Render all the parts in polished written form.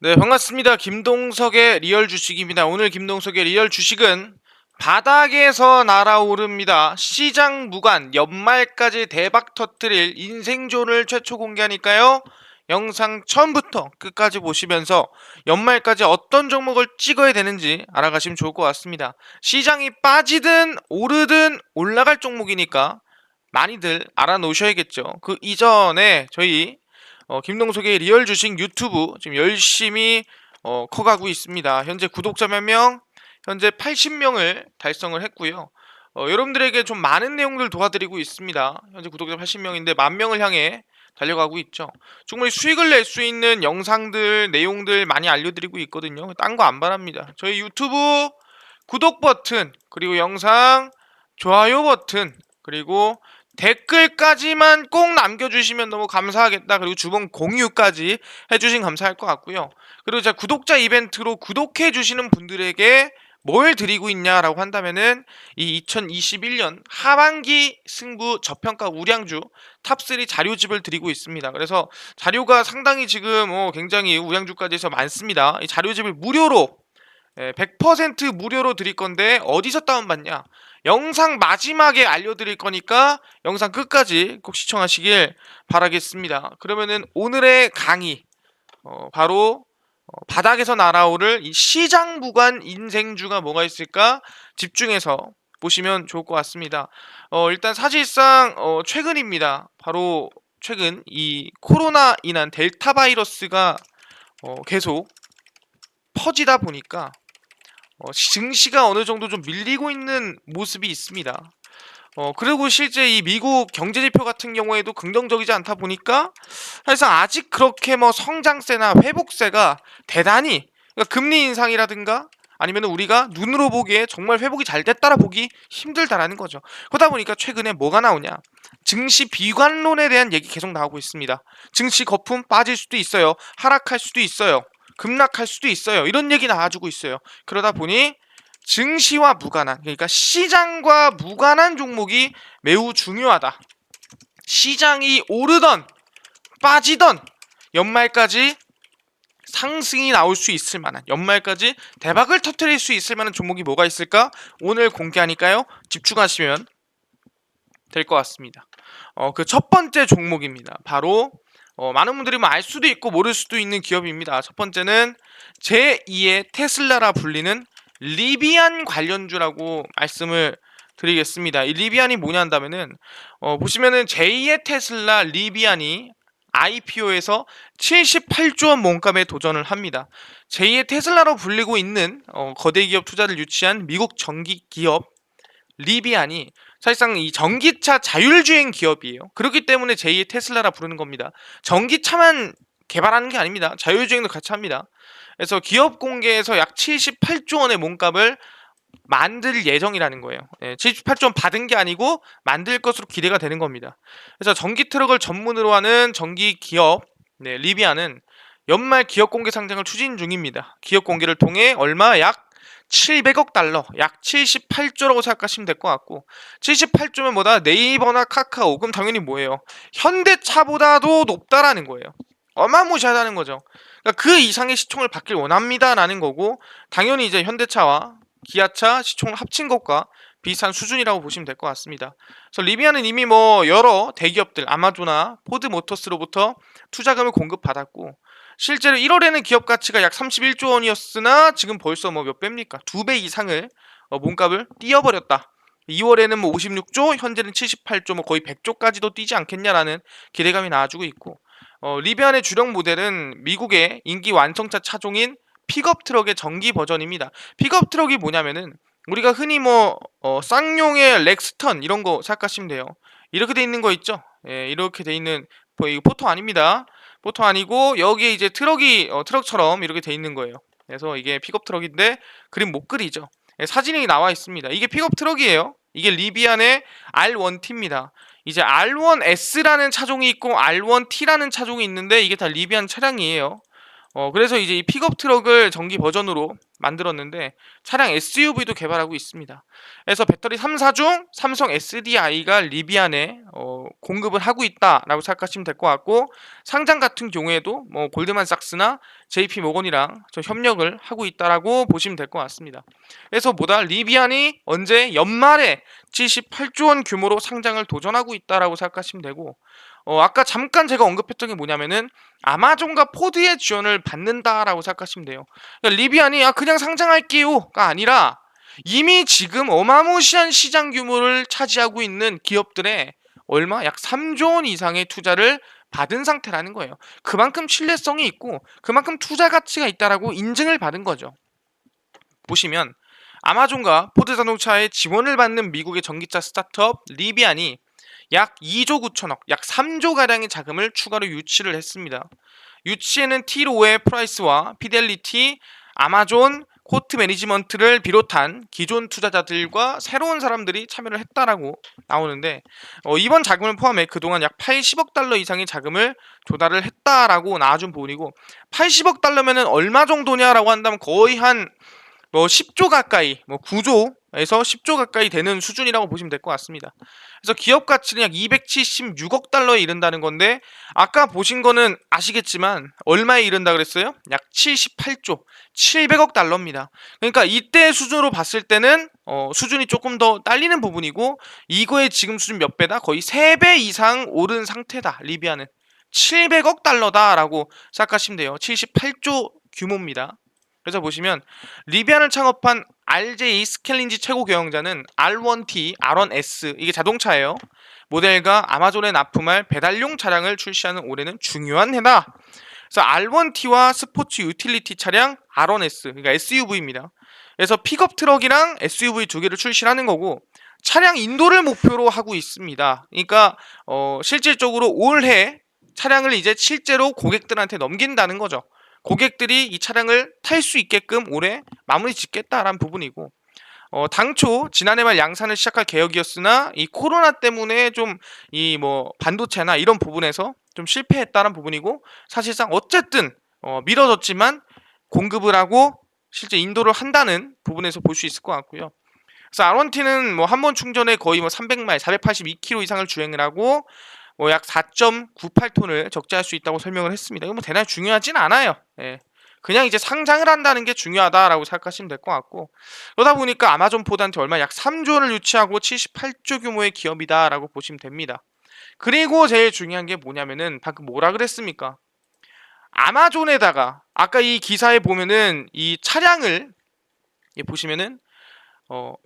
네, 반갑습니다. 김동석의 리얼 주식입니다. 오늘 김동석의 리얼 주식은 바닥에서 날아오릅니다. 시장 무관 연말까지 대박 터뜨릴 인생존을 최초 공개하니까요. 영상 처음부터 끝까지 보시면서 연말까지 어떤 종목을 찍어야 되는지 알아가시면 좋을 것 같습니다. 시장이 빠지든 오르든 올라갈 종목이니까 많이들 알아놓으셔야겠죠. 그 이전에 저희 김동석의 리얼 주식 유튜브 지금 열심히 커가고 있습니다. 현재 구독자 몇 명? 현재 80명을 달성을 했고요. 여러분들에게 좀 많은 내용들 도와드리고 있습니다. 현재 구독자 80명인데 10,000명을 향해 달려가고 있죠. 충분히 수익을 낼 수 있는 영상들, 내용들 많이 알려드리고 있거든요. 딴 거 안 바랍니다. 저희 유튜브 구독 버튼, 그리고 영상 좋아요 버튼, 그리고 댓글까지만 꼭 남겨주시면 너무 감사하겠다. 그리고 주변 공유까지 해주시면 감사할 것 같고요. 그리고 제가 구독자 이벤트로 구독해주시는 분들에게 뭘 드리고 있냐라고 한다면은 이 2021년 하반기 승부 저평가 우량주 탑3 자료집을 드리고 있습니다. 그래서 자료가 상당히 지금 굉장히 우량주까지 해서 많습니다. 이 자료집을 무료로 100% 무료로 드릴 건데 어디서 다운받냐? 영상 마지막에 알려드릴 거니까 영상 끝까지 꼭 시청하시길 바라겠습니다. 그러면은 오늘의 강의 바로 바닥에서 날아오를 이 시장 무관 인생주가 뭐가 있을까 집중해서 보시면 좋을 것 같습니다. 일단 사실상 최근입니다. 바로 최근 이 코로나 인한 델타 바이러스가 계속 퍼지다 보니까 증시가 어느 정도 좀 밀리고 있는 모습이 있습니다. 그리고 실제 이 미국 경제지표 같은 경우에도 긍정적이지 않다 보니까 사실상 아직 그렇게 뭐 성장세나 회복세가 대단히, 그러니까 금리 인상이라든가 아니면 우리가 눈으로 보기에 정말 회복이 잘 됐다라 보기 힘들다라는 거죠. 그러다 보니까 최근에 뭐가 나오냐? 증시 비관론에 대한 얘기 계속 나오고 있습니다. 증시 거품 빠질 수도 있어요. 하락할 수도 있어요. 급락할 수도 있어요. 이런 얘기 나와주고 있어요. 그러다 보니 증시와 무관한, 그러니까 시장과 무관한 종목이 매우 중요하다. 시장이 오르던 빠지던 연말까지 상승이 나올 수 있을 만한, 연말까지 대박을 터뜨릴 수 있을 만한 종목이 뭐가 있을까? 오늘 공개하니까요. 집중하시면 될 것 같습니다. 그 첫 번째 종목입니다. 바로 많은 분들이 뭐 알 수도 있고 모를 수도 있는 기업입니다. 첫 번째는 제2의 테슬라라 불리는 리비안 관련주라고 말씀을 드리겠습니다. 이 리비안이 뭐냐 한다면은 보시면은 제2의 테슬라 리비안이 IPO에서 78조 원 몸값에 도전을 합니다. 제2의 테슬라로 불리고 있는 거대 기업 투자를 유치한 미국 전기 기업 리비안이 사실상 이 전기차 자율주행 기업이에요. 그렇기 때문에 제2의 테슬라라 부르는 겁니다. 전기차만 개발하는 게 아닙니다. 자율주행도 같이 합니다. 그래서 기업 공개에서 약 78조 원의 몸값을 만들 예정이라는 거예요. 78조 원 받은 게 아니고 만들 것으로 기대가 되는 겁니다. 그래서 전기 트럭을 전문으로 하는 전기 기업 리비안은 연말 기업 공개 상장을 추진 중입니다. 기업 공개를 통해 얼마 약 700억 달러, 약 78조라고 생각하시면 될 것 같고, 78조면 뭐다? 네이버나 카카오. 그럼 당연히 뭐예요? 현대차보다도 높다라는 거예요. 어마무시하다는 거죠. 그러니까 그 이상의 시총을 받길 원합니다라는 거고, 당연히 이제 현대차와 기아차 시총을 합친 것과 비슷한 수준이라고 보시면 될 것 같습니다. 그래서 리비안은 이미 뭐 여러 대기업들, 아마존나 포드 모터스로부터 투자금을 공급받았고, 실제로 1월에는 기업 가치가 약 31조 원이었으나 지금 벌써 뭐 몇 배입니까? 2배 이상을 몸값을 띄어버렸다. 2월에는 뭐 56조, 현재는 78조, 뭐 거의 100조까지도 뛰지 않겠냐라는 기대감이 나와주고 있고, 리비안의 주력 모델은 미국의 인기 완성차 차종인 픽업 트럭의 전기 버전입니다. 픽업 트럭이 뭐냐면은 우리가 흔히 뭐 쌍용의 렉스턴 이런 거 생각하시면 돼요. 이렇게 돼 있는 거 있죠? 예, 이렇게 돼 있는 뭐 이거 포토 아닙니다. 포토 아니고 여기에 이제 트럭이 트럭처럼 이렇게 돼 있는 거예요. 그래서 이게 픽업 트럭인데 그림 못 그리죠. 예, 사진이 나와 있습니다. 이게 픽업 트럭이에요. 이게 리비안의 R1T입니다. 이제 R1S라는 차종이 있고 R1T라는 차종이 있는데 이게 다 리비안 차량이에요. 그래서 이제 이 픽업 트럭을 전기 버전으로 만들었는데 차량 SUV도 개발하고 있습니다. 그래서 배터리 3사 중 삼성 SDI가 리비안에 공급을 하고 있다라고 생각하시면 될 것 같고, 상장 같은 경우에도 뭐 골드만삭스나 JP 모건이랑 좀 협력을 하고 있다라고 보시면 될 것 같습니다. 그래서 뭐다, 리비안이 언제 연말에 78조 원 규모로 상장을 도전하고 있다라고 생각하시면 되고, 아까 잠깐 제가 언급했던 게 뭐냐면은 아마존과 포드의 지원을 받는다라고 생각하시면 돼요. 그러니까 리비안이 그냥 상장할게요가 아니라 이미 지금 어마무시한 시장 규모를 차지하고 있는 기업들의 얼마? 약 3조 원 이상의 투자를 받은 상태라는 거예요. 그만큼 신뢰성이 있고 그만큼 투자 가치가 있다라고 인증을 받은 거죠. 보시면 아마존과 포드 자동차의 지원을 받는 미국의 전기차 스타트업 리비안이 약 2조 9천억, 약 3조 가량의 자금을 추가로 유치를 했습니다. 유치에는 T-Ro의 프라이스와 피델리티, 아마존, 코트 매니지먼트를 비롯한 기존 투자자들과 새로운 사람들이 참여를 했다라고 나오는데, 이번 자금을 포함해 그동안 약 80억 달러 이상의 자금을 조달을 했다라고 나와준 부분이고, 80억 달러면은 얼마 정도냐라고 한다면 거의 한 10조 가까이, 9조에서 10조 가까이 되는 수준이라고 보시면 될 것 같습니다. 그래서 기업 가치는 약 276억 달러에 이른다는 건데, 아까 보신 거는 아시겠지만 얼마에 이른다 그랬어요? 약 78조, 700억 달러입니다. 그러니까 이때 수준으로 봤을 때는 수준이 조금 더 딸리는 부분이고, 이거의 지금 수준 몇 배다? 거의 3배 이상 오른 상태다. 리비아는 700억 달러다라고 생각하시면 돼요. 78조 규모입니다. 그래서 보시면 리비안을 창업한 RJ 스켈린지 최고 경영자는 R1T, R1S, 이게 자동차예요. 모델과 아마존에 납품할 배달용 차량을 출시하는 올해는 중요한 해다. 그래서 R1T와 스포츠 유틸리티 차량 R1S, 그러니까 SUV입니다. 그래서 픽업 트럭이랑 SUV 두 개를 출시하는 거고, 차량 인도를 목표로 하고 있습니다. 그러니까 실질적으로 올해 차량을 이제 실제로 고객들한테 넘긴다는 거죠. 고객들이 이 차량을 탈 수 있게끔 올해 마무리 짓겠다라는 부분이고, 당초 지난해 말 양산을 시작할 계획이었으나 이 코로나 때문에 좀 이 반도체나 이런 부분에서 좀 실패했다는 부분이고, 사실상 어쨌든 미뤄졌지만 공급을 하고 실제 인도를 한다는 부분에서 볼 수 있을 것 같고요. 그래서 R1T는 한 번 충전에 거의 300마일, 482km 이상을 주행을 하고 약 4.98톤을 적재할 수 있다고 설명을 했습니다. 이거 대단히 중요하진 않아요. 예. 그냥 이제 상장을 한다는 게 중요하다라고 생각하시면 될 것 같고, 그러다 보니까 아마존 포드한테 얼마 약 3조 원을 유치하고 78조 규모의 기업이다라고 보시면 됩니다. 그리고 제일 중요한 게 뭐냐면은 방금 뭐라 그랬습니까? 아마존에다가 아까 이 기사에 보면은 이 차량을 보시면은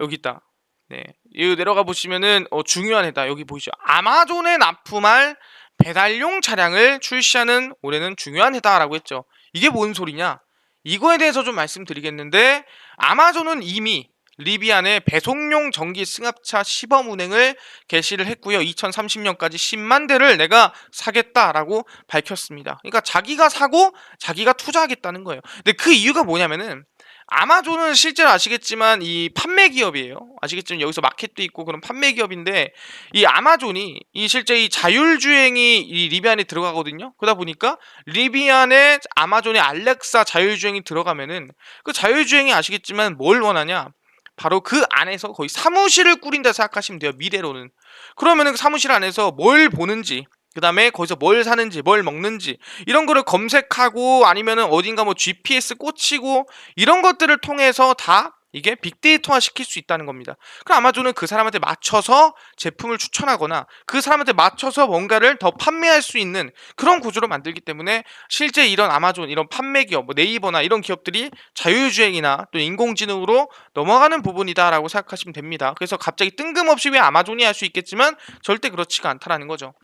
여기 있다. 네, 여기 내려가 보시면은 중요한 해다. 여기 보이죠? 아마존에 납품할 배달용 차량을 출시하는 올해는 중요한 해다라고 했죠. 이게 뭔 소리냐? 이거에 대해서 좀 말씀드리겠는데, 아마존은 이미 리비안의 배송용 전기 승합차 시범 운행을 개시를 했고요. 2030년까지 10만 대를 내가 사겠다라고 밝혔습니다. 그러니까 자기가 사고 자기가 투자하겠다는 거예요. 근데 그 이유가 뭐냐면은, 아마존은 실제로 아시겠지만 이 판매 기업이에요. 아시겠지만 여기서 마켓도 있고 그런 판매 기업인데, 이 아마존이 이 실제 이 자율주행이 이 리비안에 들어가거든요. 그러다 보니까 리비안에 아마존의 알렉사 자율주행이 들어가면은 그 자율주행이 아시겠지만 뭘 원하냐? 바로 그 안에서 거의 사무실을 꾸린다 생각하시면 돼요. 미래로는. 그러면은 그 사무실 안에서 뭘 보는지, 그 다음에 거기서 뭘 사는지, 뭘 먹는지, 이런 거를 검색하고 아니면은 어딘가 GPS 꽂히고 이런 것들을 통해서 다 이게 빅데이터화 시킬 수 있다는 겁니다. 그럼 아마존은 그 사람한테 맞춰서 제품을 추천하거나 그 사람한테 맞춰서 뭔가를 더 판매할 수 있는 그런 구조로 만들기 때문에 실제 이런 아마존, 이런 판매 기업, 네이버나 이런 기업들이 자율주행이나 또 인공지능으로 넘어가는 부분이다라고 생각하시면 됩니다. 그래서 갑자기 뜬금없이 왜 아마존이 할 수 있겠지만 절대 그렇지가 않다라는 거죠.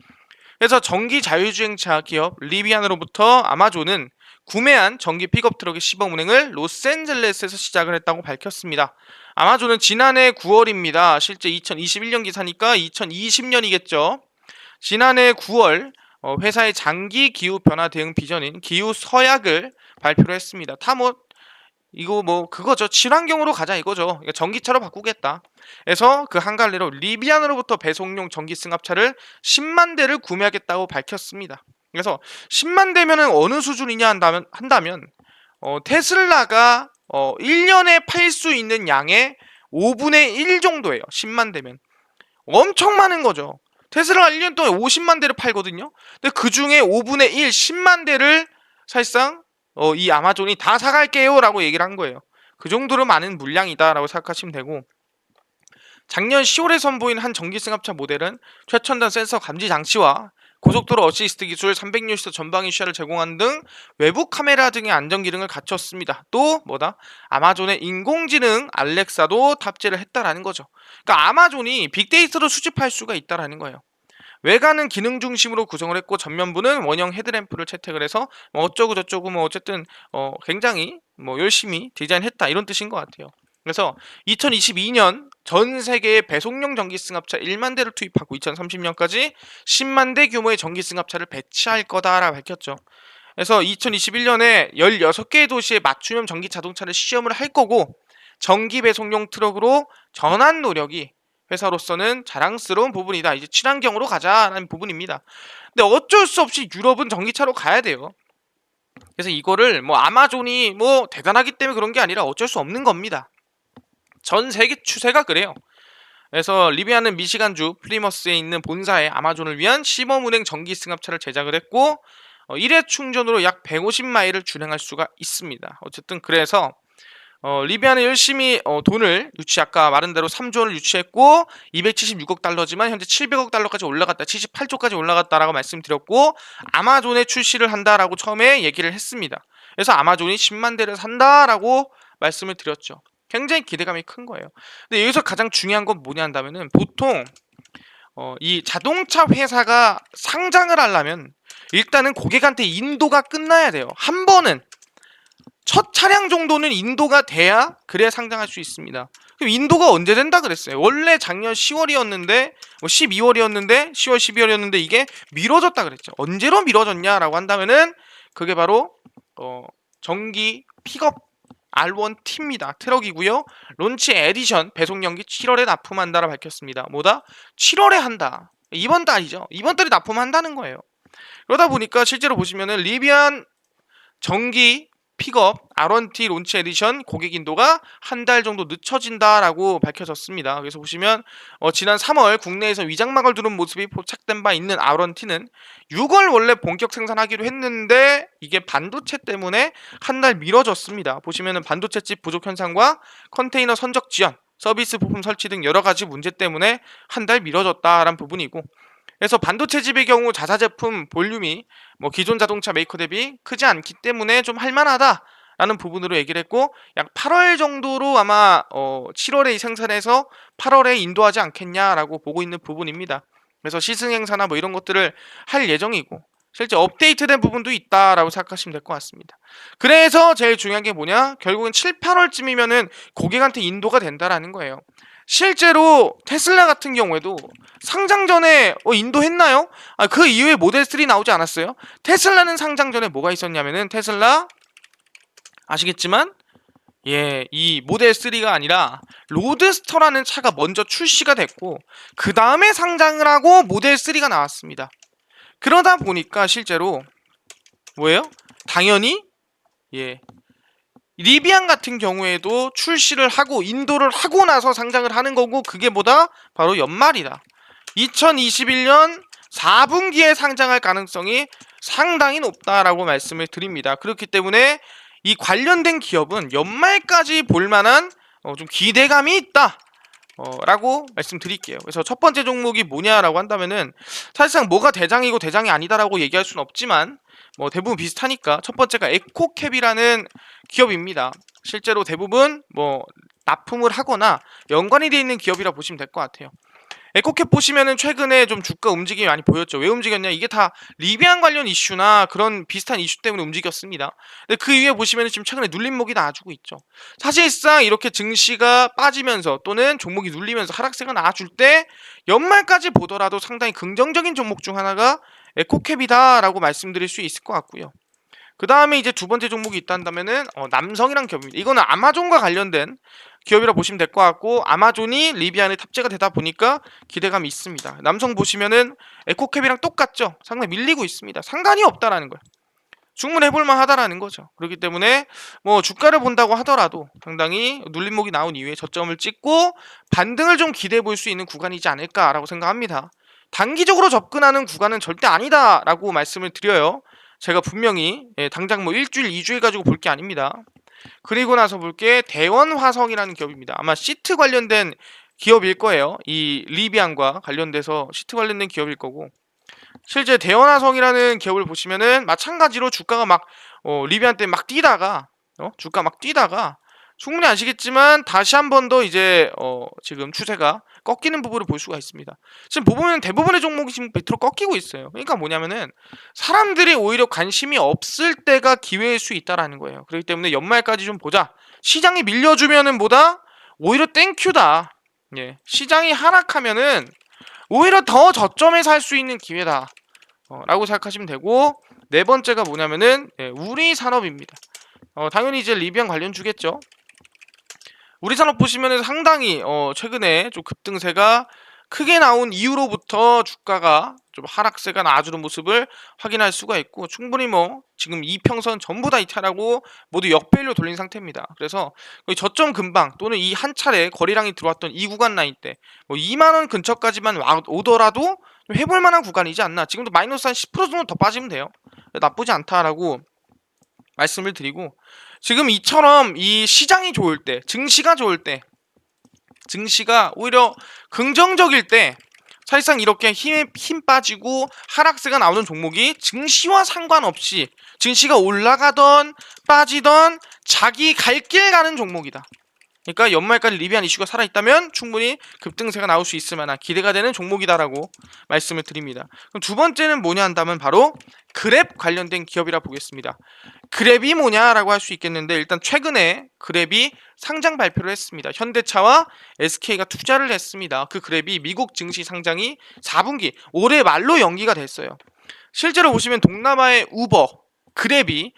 그래서 전기 자율주행차 기업 리비안으로부터 아마존은 구매한 전기 픽업 트럭의 시범 운행을 로스앤젤레스에서 시작을 했다고 밝혔습니다. 아마존은 지난해 9월입니다. 실제 2021년 기사니까 2020년이겠죠. 지난해 9월 회사의 장기 기후 변화 대응 비전인 기후 서약을 발표를 했습니다. 이거 그거죠. 친환경으로 가자 이거죠. 그러니까 전기차로 바꾸겠다. 그래서 그 한 갈래로 리비안으로부터 배송용 전기 승합차를 10만 대를 구매하겠다고 밝혔습니다. 그래서 10만 대면은 어느 수준이냐 한다면 테슬라가 1년에 팔 수 있는 양의 5분의 1 정도예요. 10만 대면. 엄청 많은 거죠. 테슬라가 1년 동안 50만 대를 팔거든요. 근데 그 중에 5분의 1, 10만 대를 사실상 이 아마존이 다 사갈게요 라고 얘기를 한 거예요. 그 정도로 많은 물량이다 라고 생각하시면 되고, 작년 10월에 선보인 한 전기승합차 모델은 최첨단 센서 감지 장치와 고속도로 어시스트 기술, 360도 전방위 시야를 제공하는 등 외부 카메라 등의 안전 기능을 갖췄습니다. 또 뭐다? 아마존의 인공지능 알렉사도 탑재를 했다라는 거죠. 그러니까 아마존이 빅데이터로 수집할 수가 있다라는 거예요. 외관은 기능 중심으로 구성을 했고, 전면부는 원형 헤드램프를 채택을 해서 어쩌고 저쩌고 어쨌든 굉장히 열심히 디자인했다 이런 뜻인 것 같아요. 그래서 2022년 전 세계의 배송용 전기승합차 1만 대를 투입하고 2030년까지 10만 대 규모의 전기승합차를 배치할 거다라고 밝혔죠. 그래서 2021년에 16개의 도시에 맞춤형 전기 자동차를 시험을 할 거고, 전기 배송용 트럭으로 전환 노력이 회사로서는 자랑스러운 부분이다. 이제 친환경으로 가자라는 부분입니다. 근데 어쩔 수 없이 유럽은 전기차로 가야 돼요. 그래서 이거를 아마존이 대단하기 때문에 그런 게 아니라 어쩔 수 없는 겁니다. 전 세계 추세가 그래요. 그래서 리비아는 미시간주 프리머스에 있는 본사에 아마존을 위한 시범 운행 전기 승합차를 제작을 했고, 1회 충전으로 약 150마일을 주행할 수가 있습니다. 어쨌든 그래서 리비아는 열심히 돈을 아까 말한 대로 3조 원을 유치했고 276억 달러지만 현재 700억 달러까지 올라갔다, 78조까지 올라갔다라고 말씀드렸고, 아마존에 출시를 한다라고 처음에 얘기를 했습니다. 그래서 아마존이 10만 대를 산다라고 말씀을 드렸죠. 굉장히 기대감이 큰 거예요. 근데 여기서 가장 중요한 건 뭐냐 한다면은, 보통 이 자동차 회사가 상장을 하려면 일단은 고객한테 인도가 끝나야 돼요. 한 번은 첫 차량 정도는 인도가 돼야 그래야 상장할 수 있습니다. 그럼 인도가 언제 된다 그랬어요? 원래 작년 10월이었는데 12월이었는데 10월 12월이었는데 이게 미뤄졌다 그랬죠. 언제로 미뤄졌냐라고 한다면은 그게 바로 전기 픽업 R1T입니다. 트럭이고요. 론치 에디션 배송 연기 7월에 납품한다라 밝혔습니다. 뭐다? 7월에 한다. 이번 달이죠. 이번 달에 납품한다는 거예요. 그러다 보니까 실제로 보시면은 리비안 전기 픽업 R1T 론치 에디션 고객 인도가 한 달 정도 늦춰진다라고 밝혀졌습니다. 그래서 보시면 지난 3월 국내에서 위장막을 두른 모습이 포착된 바 있는 R1T는 6월 원래 본격 생산하기로 했는데 이게 반도체 때문에 한 달 미뤄졌습니다. 보시면은 반도체 칩 부족 현상과 컨테이너 선적 지연, 서비스 부품 설치 등 여러 가지 문제 때문에 한 달 미뤄졌다라는 부분이고, 그래서 반도체 칩의 경우 자사 제품 볼륨이 기존 자동차 메이커 대비 크지 않기 때문에 좀 할만하다라는 부분으로 얘기를 했고, 약 8월 정도로 아마 7월에 생산해서 8월에 인도하지 않겠냐라고 보고 있는 부분입니다. 그래서 시승 행사나 이런 것들을 할 예정이고, 실제 업데이트된 부분도 있다라고 생각하시면 될 것 같습니다. 그래서 제일 중요한 게 뭐냐? 결국은 7, 8월쯤이면은 고객한테 인도가 된다라는 거예요. 실제로 테슬라 같은 경우에도 상장 전에 인도했나요? 그 이후에 모델 3 나오지 않았어요? 테슬라는 상장 전에 뭐가 있었냐면은, 테슬라 아시겠지만 이 모델 3가 아니라 로드스터라는 차가 먼저 출시가 됐고, 그 다음에 상장을 하고 모델 3가 나왔습니다. 그러다 보니까 실제로 뭐예요? 당연히 리비안 같은 경우에도 출시를 하고 인도를 하고 나서 상장을 하는 거고, 그게 뭐다? 바로 연말이다. 2021년 4분기에 상장할 가능성이 상당히 높다라고 말씀을 드립니다. 그렇기 때문에 이 관련된 기업은 연말까지 볼만한 좀 기대감이 있다 라고 말씀드릴게요. 그래서 첫 번째 종목이 뭐냐라고 한다면은, 사실상 뭐가 대장이고 대장이 아니다라고 얘기할 수는 없지만 대부분 비슷하니까 첫 번째가 에코캡이라는 기업입니다. 실제로 대부분 납품을 하거나 연관이 되어 있는 기업이라 보시면 될 것 같아요. 에코캡 보시면은 최근에 좀 주가 움직임이 많이 보였죠. 왜 움직였냐? 이게 다 리비안 관련 이슈나 그런 비슷한 이슈 때문에 움직였습니다. 근데 그 위에 보시면은 지금 최근에 눌림목이 나와주고 있죠. 사실상 이렇게 증시가 빠지면서 또는 종목이 눌리면서 하락세가 나와줄 때 연말까지 보더라도 상당히 긍정적인 종목 중 하나가 에코캡이다라고 말씀드릴 수 있을 것 같고요. 그 다음에 이제 두 번째 종목이 있다 한다면은 남성이란 기업입니다. 이거는 아마존과 관련된 기업이라 보시면 될 것 같고, 아마존이 리비안에 탑재가 되다 보니까 기대감이 있습니다. 남성 보시면은 에코캡이랑 똑같죠. 상당히 밀리고 있습니다. 상관이 없다라는 거예요. 충분히 해볼만 하다라는 거죠. 그렇기 때문에 뭐 주가를 본다고 하더라도 상당히 눌림목이 나온 이후에 저점을 찍고 반등을 좀 기대해 볼 수 있는 구간이지 않을까라고 생각합니다. 단기적으로 접근하는 구간은 절대 아니다라고 말씀을 드려요. 제가 분명히 당장 뭐 일주일, 2주일 가지고 볼 게 아닙니다. 그리고 나서 볼 게 대원화성이라는 기업입니다. 아마 시트 관련된 기업일 거예요. 이 리비안과 관련돼서 시트 관련된 기업일 거고, 실제 대원화성이라는 기업을 보시면은 마찬가지로 주가가 막 리비안 때 막 뛰다가 주가 막 뛰다가 충분히 아시겠지만 다시 한 번 더 이제 지금 추세가 꺾이는 부분을 볼 수가 있습니다. 지금 보면 대부분의 종목이 지금 밑으로 꺾이고 있어요. 그러니까 뭐냐면은 사람들이 오히려 관심이 없을 때가 기회일 수 있다라는 거예요. 그렇기 때문에 연말까지 좀 보자. 시장이 밀려주면은 보다 오히려 땡큐다. 예, 시장이 하락하면은 오히려 더 저점에 살 수 있는 기회다 라고 생각하시면 되고, 네 번째가 뭐냐면은 우리 산업입니다. 당연히 이제 리비안 관련주겠죠. 우리 산업 보시면은 상당히 최근에 좀 급등세가 크게 나온 이후로부터 주가가 좀 하락세가 나아주는 모습을 확인할 수가 있고, 충분히 뭐 지금 이평선 전부 다 이탈하고 모두 역배율로 돌린 상태입니다. 그래서 거의 저점 근방 또는 이 한 차례 거래량이 들어왔던 이 구간 라인 때 뭐 2만원 근처까지만 오더라도 좀 해볼 만한 구간이지 않나. 지금도 마이너스 한 10% 정도 더 빠지면 돼요. 나쁘지 않다라고 말씀을 드리고, 지금 이처럼 이 시장이 좋을 때, 증시가 좋을 때, 증시가 오히려 긍정적일 때 사실상 이렇게 힘 빠지고 하락세가 나오는 종목이 증시와 상관없이 증시가 올라가던 빠지던 자기 갈 길 가는 종목이다. 그러니까 연말까지 리비안 이슈가 살아있다면 충분히 급등세가 나올 수 있을 만한 기대가 되는 종목이다라고 말씀을 드립니다. 그럼 두 번째는 뭐냐 한다면 바로 그랩 관련된 기업이라 보겠습니다. 그랩이 뭐냐라고 할 수 있겠는데, 일단 최근에 그랩이 상장 발표를 했습니다. 현대차와 SK가 투자를 했습니다. 그 그랩이 미국 증시 상장이 4분기 올해 말로 연기가 됐어요. 실제로 보시면 동남아의 우버, 그랩이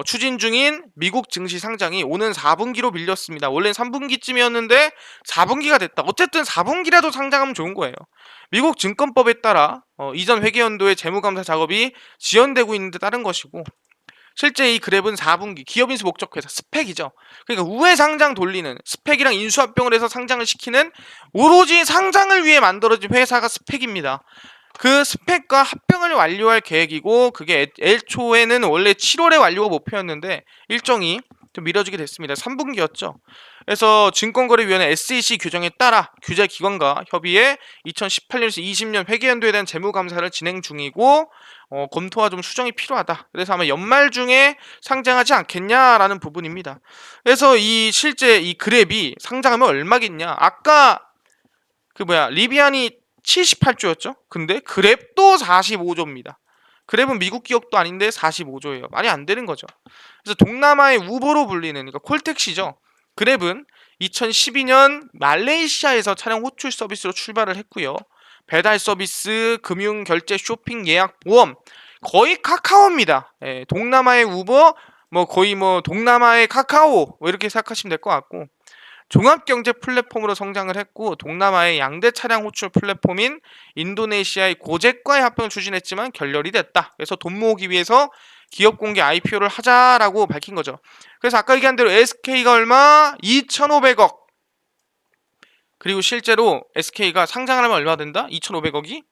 추진 중인 미국 증시 상장이 오는 4분기로 밀렸습니다. 원래는 3분기쯤이었는데 4분기가 됐다. 어쨌든 4분기라도 상장하면 좋은 거예요. 미국 증권법에 따라 이전 회계연도의 재무감사 작업이 지연되고 있는 데 따른 것이고, 실제 이 그랩은 4분기 기업인수 목적회사 스펙이죠. 그러니까 우회 상장 돌리는 스펙이랑 인수합병을 해서 상장을 시키는 오로지 상장을 위해 만들어진 회사가 스펙입니다. 그 스펙과 합병을 완료할 계획이고, 그게 애초에는 원래 7월에 완료가 목표였는데 일정이 좀 미뤄지게 됐습니다. 3분기였죠. 그래서 증권거래위원회 SEC 규정에 따라 규제기관과 협의해 2018년에서 20년 회계연도에 대한 재무감사를 진행 중이고, 검토와 좀 수정이 필요하다. 그래서 아마 연말 중에 상장하지 않겠냐라는 부분입니다. 그래서 실제 이 그랩이 상장하면 얼마겠냐? 아까 리비안이 78조였죠. 근데 그랩도 45조입니다. 그랩은 미국 기업도 아닌데 45조예요. 말이 안 되는 거죠. 그래서 동남아의 우버로 불리는, 그러니까 콜택시죠. 그랩은 2012년 말레이시아에서 차량 호출 서비스로 출발을 했고요. 배달 서비스, 금융, 결제, 쇼핑, 예약, 보험 거의 카카오입니다. 동남아의 우버, 거의 동남아의 카카오 이렇게 생각하시면 될 것 같고, 종합경제 플랫폼으로 성장을 했고, 동남아의 양대 차량 호출 플랫폼인 인도네시아의 고젝과의 합병을 추진했지만 결렬이 됐다. 그래서 돈 모으기 위해서 기업 공개 IPO를 하자라고 밝힌 거죠. 그래서 아까 얘기한 대로 SK가 얼마? 2,500억. 그리고 실제로 SK가 상장을 하면 얼마 된다? 2,500억이?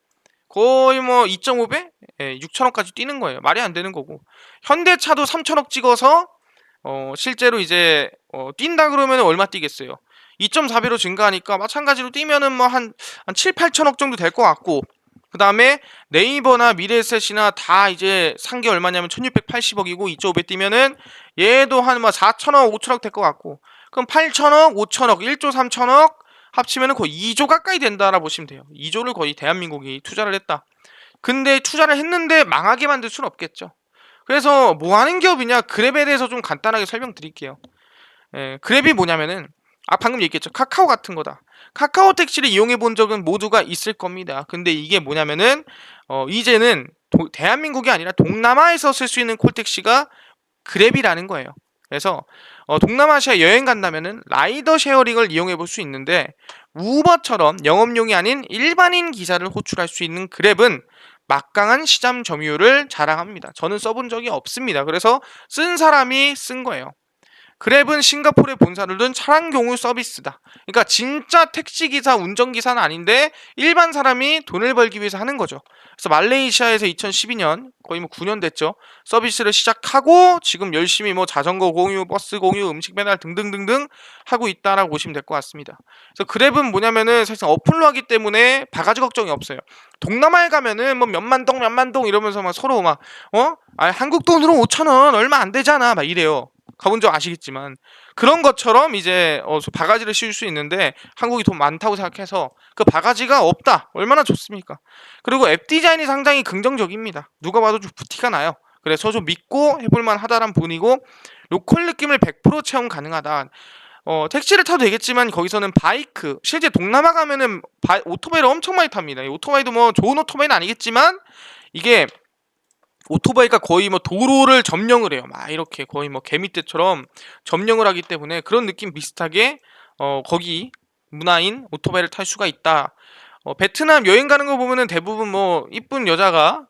거의 2.5배? 6천억까지 뛰는 거예요. 말이 안 되는 거고. 현대차도 3천억 찍어서 실제로 이제 뛴다 그러면 얼마 뛰겠어요? 2.4배로 증가하니까 마찬가지로 뛰면은 한 7, 8천억 정도 될 것 같고, 그 다음에 네이버나 미래에셋이나 다 이제 산 게 얼마냐면 1680억이고 2.5배 뛰면은 얘도 한 4천억, 5천억 될 것 같고, 그럼 8천억, 5천억, 1조 3천억 합치면은 거의 2조 가까이 된다라 보시면 돼요. 2조를 거의 대한민국이 투자를 했다. 근데 투자를 했는데 망하게 만들 수는 없겠죠. 그래서 뭐 하는 기업이냐, 그랩에 대해서 좀 간단하게 설명드릴게요. 그랩이 뭐냐면은 방금 얘기했죠. 카카오 같은 거다. 카카오 택시를 이용해 본 적은 모두가 있을 겁니다. 근데 이게 뭐냐면은 이제는 대한민국이 아니라 동남아에서 쓸 수 있는 콜택시가 그랩이라는 거예요. 그래서 동남아시아 여행 간다면은 라이더 쉐어링을 이용해 볼 수 있는데, 우버처럼 영업용이 아닌 일반인 기사를 호출할 수 있는 그랩은 막강한 시장 점유율을 자랑합니다. 저는 써본 적이 없습니다. 그래서 쓴 사람이 쓴 거예요. 그랩은 싱가포르에 본사를 둔 차량 경유 서비스다. 그러니까 진짜 택시기사, 운전기사는 아닌데 일반 사람이 돈을 벌기 위해서 하는 거죠. 그래서 말레이시아에서 2012년, 거의 뭐 9년 됐죠, 서비스를 시작하고 지금 열심히 뭐 자전거 공유, 버스 공유, 음식 배달 등등등등 하고 있다라고 보시면 될 것 같습니다. 그래서 그랩은 뭐냐면은 사실상 어플로 하기 때문에 바가지 걱정이 없어요. 동남아에 가면은 뭐 몇만 동 이러면서 막 서로 막 한국 돈으로 5천 원 얼마 안 되잖아 막 이래요. 가본 적 아시겠지만, 그런 것처럼 이제 바가지를 씌울 수 있는데 한국이 돈 많다고 생각해서 그 바가지가 없다. 얼마나 좋습니까? 그리고 앱 디자인이 상당히 긍정적입니다. 누가 봐도 좀 티가 나요. 그래서 좀 믿고 해볼만 하다란 부분이고, 로컬 느낌을 100% 체험 가능하다. 택시를 타도 되겠지만 거기서는 바이크, 실제 동남아 가면은 오토바이를 엄청 많이 탑니다. 이 오토바이도 뭐 좋은 오토바이는 아니겠지만 이게 오토바이가 거의 뭐 도로를 점령을 해요. 막 이렇게 거의 뭐 개미떼처럼 점령을 하기 때문에 그런 느낌 비슷하게 거기 문화인 오토바이를 탈 수가 있다. 베트남 여행 가는 거 보면은 대부분 뭐 이쁜 여자가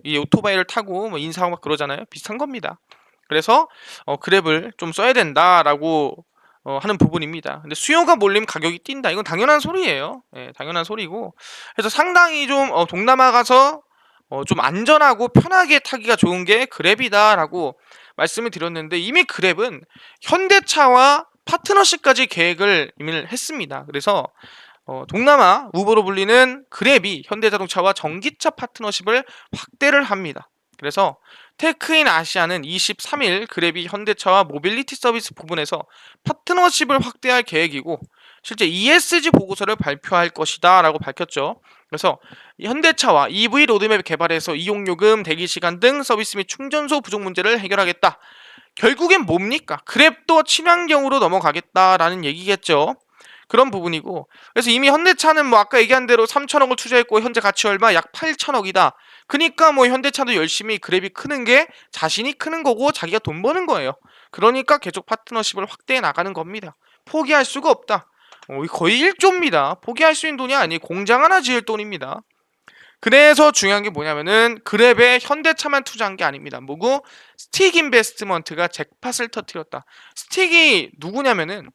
이 오토바이를 타고 뭐 인사하고 막 그러잖아요. 비슷한 겁니다. 그래서 그랩을 좀 써야 된다라고 하는 부분입니다. 근데 수요가 몰리면 가격이 뛴다. 이건 당연한 소리예요. 예, 당연한 소리고. 그래서 상당히 좀 동남아 가서 좀 안전하고 편하게 타기가 좋은 게 그랩이다라고 말씀을 드렸는데, 이미 그랩은 현대차와 파트너십까지 계획을 이미 했습니다. 그래서 동남아 우버로 불리는 그랩이 현대자동차와 전기차 파트너십을 확대를 합니다. 그래서 테크인 아시아는 23일 그랩이 현대차와 모빌리티 서비스 부분에서 파트너십을 확대할 계획이고 실제 ESG 보고서를 발표할 것이다 라고 밝혔죠. 그래서 현대차와 EV 로드맵 개발해서 이용요금, 대기시간 등 서비스 및 충전소 부족 문제를 해결하겠다. 결국엔 뭡니까? 그랩도 친환경으로 넘어가겠다라는 얘기겠죠. 그런 부분이고, 그래서 이미 현대차는 뭐 아까 얘기한 대로 3천억을 투자했고 현재 가치 얼마? 약 8천억이다. 그러니까 뭐 현대차도 열심히 그랩이 크는 게 자신이 크는 거고 자기가 돈 버는 거예요. 그러니까 계속 파트너십을 확대해 나가는 겁니다. 포기할 수가 없다. 거의 1조입니다. 포기할 수 있는 돈이 아니 공장 하나 지을 돈입니다. 그래서 중요한 게 뭐냐면은 그랩에 현대차만 투자한 게 아닙니다. 뭐고? 스틱 인베스트먼트가 잭팟을 터뜨렸다. 스틱이 누구냐면은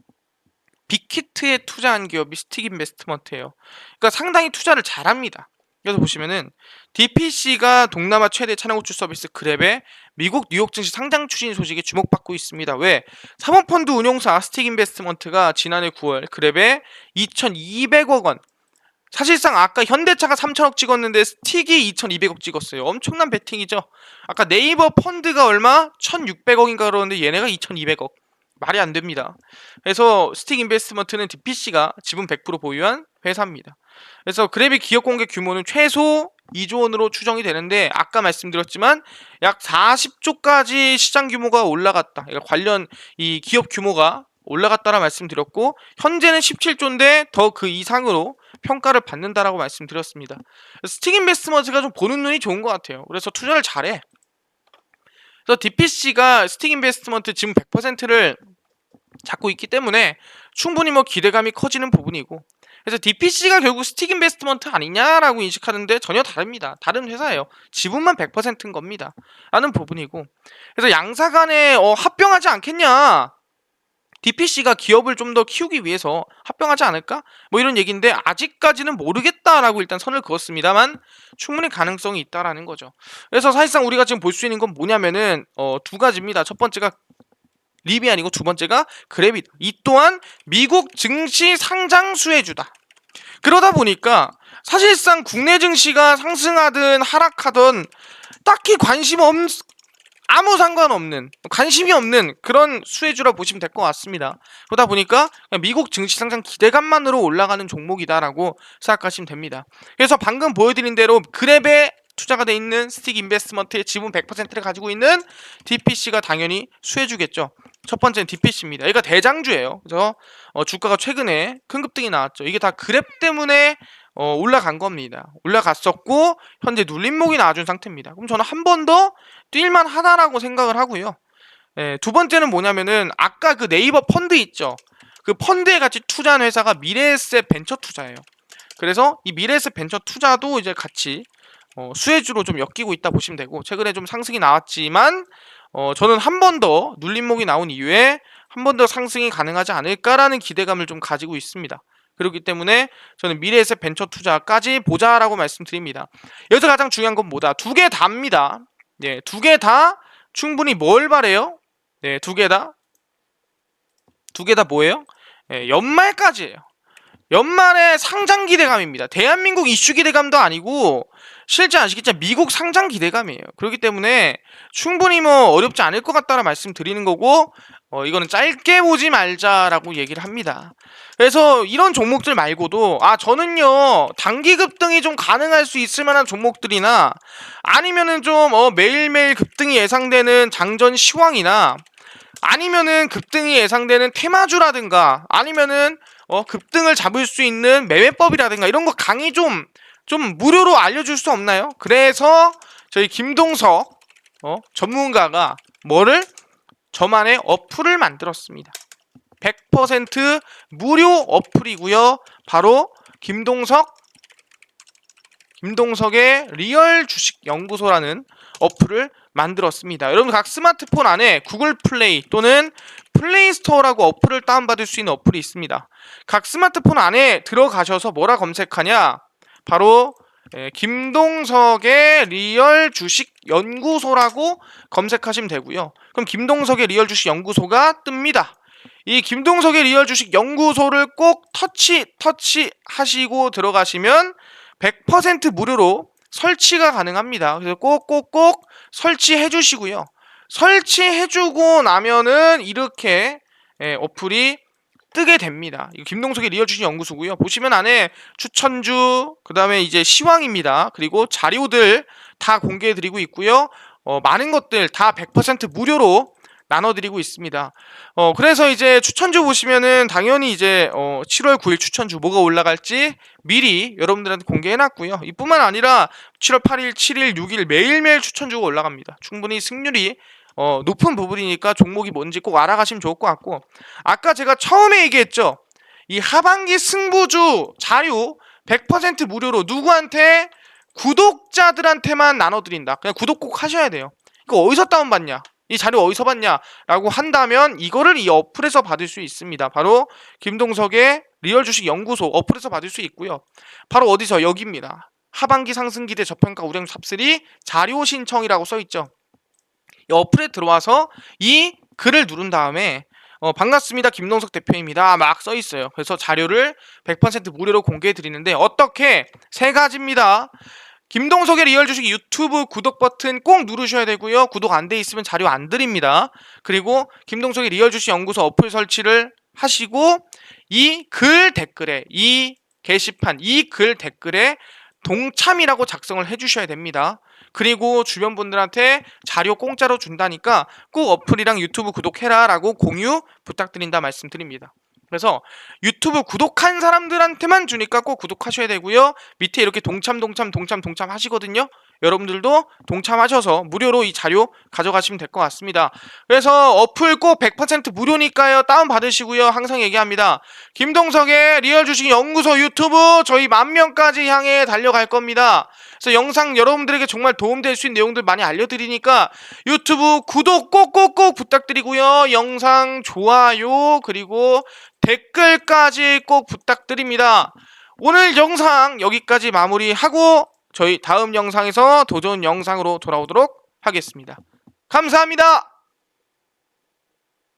빅히트에 투자한 기업이 스틱 인베스트먼트예요. 그러니까 상당히 투자를 잘합니다. 그래서 보시면은 DPC가 동남아 최대 차량 호출 서비스 그랩에 미국 뉴욕 증시 상장 추진 소식에 주목받고 있습니다. 왜? 사모펀드 운용사 스틱 인베스트먼트가 지난해 9월 그랩에 2,200억 원, 사실상 아까 현대차가 3천억 찍었는데 스틱이 2,200억 찍었어요. 엄청난 베팅이죠. 아까 네이버 펀드가 얼마? 1,600억인가 그러는데 얘네가 2,200억. 말이 안 됩니다. 그래서 스틱 인베스트먼트는 DPC가 지분 100% 보유한 회사입니다. 그래서 그랩의 기업 공개 규모는 최소 2조 원으로 추정이 되는데 아까 말씀드렸지만 약 40조까지 시장 규모가 올라갔다. 그러니까 관련 이 기업 규모가 올라갔다라 말씀드렸고 현재는 17조인데 더 그 이상으로 평가를 받는다라고 말씀드렸습니다. 스틱 인베스트먼트가 좀 보는 눈이 좋은 것 같아요. 그래서 투자를 잘해. 그래서 DPC가 스틱 인베스트먼트 지분 100%를 잡고 있기 때문에 충분히 뭐 기대감이 커지는 부분이고, 그래서 DPC가 결국 스틱 인베스트먼트 아니냐라고 인식하는데 전혀 다릅니다. 다른 회사예요. 지분만 100%인 겁니다. 라는 부분이고, 그래서 양사 간에 합병하지 않겠냐, DPC가 기업을 좀 더 키우기 위해서 합병하지 않을까? 뭐 이런 얘기인데 아직까지는 모르겠다라고 일단 선을 그었습니다만 충분히 가능성이 있다라는 거죠. 그래서 사실상 우리가 지금 볼 수 있는 건 뭐냐면은 두 가지입니다. 첫 번째가 립이 아니고 두 번째가 그랩이다. 이 또한 미국 증시 상장 수혜주다. 그러다 보니까 사실상 국내 증시가 상승하든 하락하든 딱히 아무 상관없는, 관심이 없는 그런 수혜주라 보시면 될 것 같습니다. 그러다 보니까 미국 증시 상장 기대감만으로 올라가는 종목이다라고 생각하시면 됩니다. 그래서 방금 보여드린 대로 그랩에 투자가 돼 있는 스틱 인베스트먼트의 지분 100%를 가지고 있는 DPC가 당연히 수혜주겠죠. 첫 번째는 DPC입니다. 얘가 대장주예요. 그래서 주가가 최근에 큰 급등이 나왔죠. 이게 다 그랩 때문에 올라간 겁니다. 올라갔었고 현재 눌림목이 나와준 상태입니다. 그럼 저는 한 번 더 뛸만 하다라고 생각을 하고요. 두 번째는 뭐냐면은 아까 그 네이버 펀드 있죠. 그 펀드에 같이 투자한 회사가 미래에셋 벤처 투자예요. 그래서 이 미래에셋 벤처 투자도 이제 같이 수혜주로 좀 엮이고 있다 보시면 되고, 최근에 좀 상승이 나왔지만 저는 한 번 더 눌림목이 나온 이후에 한 번 더 상승이 가능하지 않을까라는 기대감을 좀 가지고 있습니다. 그렇기 때문에 저는 미래에셋 벤처 투자까지 보자라고 말씀드립니다. 여기서 가장 중요한 건 뭐다? 두 개 다입니다. 네, 두 개 다 충분히 뭘 바래요? 네, 두 개 다 뭐예요? 네, 연말까지예요. 연말에 상장 기대감입니다. 대한민국 이슈 기대감도 아니고 실제 아시겠지만 미국 상장 기대감이에요. 그렇기 때문에 충분히 뭐 어렵지 않을 것 같다는 말씀 드리는 거고, 이거는 짧게 보지 말자라고 얘기를 합니다. 그래서 이런 종목들 말고도 저는요 단기 급등이 좀 가능할 수 있을 만한 종목들이나 아니면은 좀 매일매일 급등이 예상되는 장전 시황이나 아니면은 급등이 예상되는 테마주라든가 아니면은 급등을 잡을 수 있는 매매법이라든가 이런 거 강의 좀 무료로 알려줄 수 없나요? 그래서 저희 김동석 전문가가 저만의 어플을 만들었습니다. 100% 무료 어플이고요. 바로 김동석의 리얼 주식 연구소라는 어플을 만들었습니다. 여러분 각 스마트폰 안에 구글 플레이 또는 플레이 스토어라고 어플을 다운받을 수 있는 어플이 있습니다. 각 스마트폰 안에 들어가셔서 뭐라 검색하냐? 바로 김동석의 리얼 주식 연구소라고 검색하시면 되고요. 그럼 김동석의 리얼 주식 연구소가 뜹니다. 이 김동석의 리얼 주식 연구소를 꼭 터치하시고 들어가시면 100% 무료로 설치가 가능합니다. 그래서 꼭 설치해 주시고요. 설치해주고 나면은 이렇게 어플이 뜨게 됩니다. 이거 김동석의 리얼 주식 연구소고요. 보시면 안에 추천주, 그 다음에 이제 시황입니다. 그리고 자료들 다 공개해드리고 있고요. 많은 것들 다 100% 무료로 나눠드리고 있습니다. 그래서 이제 추천주 보시면은 당연히 이제 7월 9일 추천주 뭐가 올라갈지 미리 여러분들한테 공개해놨고요. 이뿐만 아니라 7월 8일, 7일, 6일 매일매일 추천주가 올라갑니다. 충분히 승률이 높은 부분이니까 종목이 뭔지 꼭 알아가시면 좋을 것 같고, 아까 제가 처음에 얘기했죠. 이 하반기 승부주 자료 100% 무료로 누구한테? 구독자들한테만 나눠드린다. 그냥 구독 꼭 하셔야 돼요. 이거 어디서 다운받냐? 이 자료 어디서 받냐? 라고 한다면 이거를 이 어플에서 받을 수 있습니다. 바로 김동석의 리얼 주식 연구소 어플에서 받을 수 있고요. 바로 어디서? 여기입니다. 하반기 상승기대 저평가 우량 탑3 자료 신청이라고 써있죠. 이 어플에 들어와서 이 글을 누른 다음에 반갑습니다. 김동석 대표입니다. 막 써있어요. 그래서 자료를 100% 무료로 공개해 드리는데 어떻게? 세 가지입니다. 김동석의 리얼 주식 유튜브 구독 버튼 꼭 누르셔야 되고요. 구독 안 돼 있으면 자료 안 드립니다. 그리고 김동석의 리얼 주식 연구소 어플 설치를 하시고 이 글 댓글에 이 게시판 이 글 댓글에 동참이라고 작성을 해주셔야 됩니다. 그리고 주변 분들한테 자료 공짜로 준다니까 꼭 어플이랑 유튜브 구독해라 라고 공유 부탁드린다 말씀드립니다. 그래서 유튜브 구독한 사람들한테만 주니까 꼭 구독하셔야 되고요. 밑에 이렇게 동참 하시거든요. 여러분들도 동참하셔서 무료로 이 자료 가져가시면 될 것 같습니다. 그래서 어플 꼭 100% 무료니까요. 다운받으시고요. 항상 얘기합니다. 김동석의 리얼 주식 연구소 유튜브 저희 10,000명까지 향해 달려갈 겁니다. 그래서 영상 여러분들에게 정말 도움될 수 있는 내용들 많이 알려드리니까 유튜브 구독 꼭 부탁드리고요. 영상 좋아요 그리고 댓글까지 꼭 부탁드립니다. 오늘 영상 여기까지 마무리하고 저희 다음 영상에서 더 좋은 영상으로 돌아오도록 하겠습니다. 감사합니다.